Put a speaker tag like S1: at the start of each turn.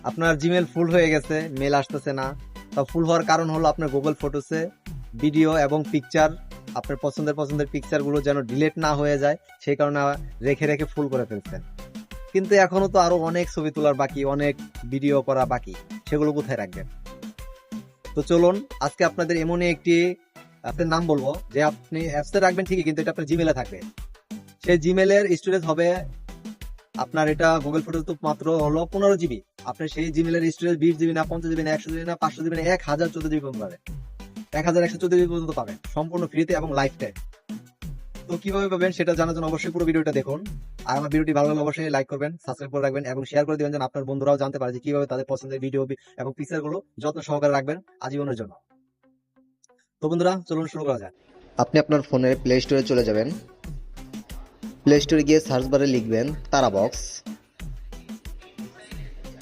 S1: আপনার জিমেল ফুল হয়ে গেছে, মেল আসতেছে না। তা ফুল হওয়ার কারণ হলো আপনার গুগল ফটোসে ভিডিও এবং পিকচার, আপনার পছন্দের পিকচার গুলো যেন ডিলিট না হয়ে যায়, সেই কারণে রেখে রেখে ফুল করে ফেলছেন। কিন্তু এখনো তো আরো অনেক ছবি তোলার বাকি, অনেক ভিডিও করা বাকি, সেগুলো কোথায় রাখবেন? তো চলুন আজকে আপনাদের এমনই একটি আপনার নাম বলবো যে আপনি অ্যাপসে রাখবেন ঠিকই, কিন্তু এটা আপনার জিমেলে থাকবে। সেই জিমেলের স্টোরেজ হবে আপনার, এটা গুগল ফটো তো মাত্র হলো 15 জিবি। আপনার সেই জিমেলের স্টোরেজ 20 জিবি না, 50 জিবি না, 100 জিবি না, 500 জিবি না, 1014 জিবি পর্যন্ত পাবেন। 1114 জিবি পর্যন্ত পাবেন সম্পূর্ণ ফ্রিতে এবং লাইফ টাইম। তো কিভাবে পাবেন সেটা জানার জন্য অবশ্যই পুরো ভিডিওটা দেখুন। আর আমার ভিডিওটি ভালো লাগলে অবশ্যই লাইক করবেন, সাবস্ক্রাইব করে রাখবেন এবং শেয়ার করে দিবেন, যেন আপনার বন্ধুরাও জানতে পারে যে কিভাবে তাদের পছন্দের ভিডিও এবং পিকচার গুলো যত্ন সহকারে রাখবেন আজীবনের জন্য। তো বন্ধুরা চলুন শুরু করা যাক। আপনি আপনার ফোনের প্লে স্টোরে চলে যাবেন। প্লে স্টোরে গিয়ে সার্চ বারে লিখবেন তারা বক্স।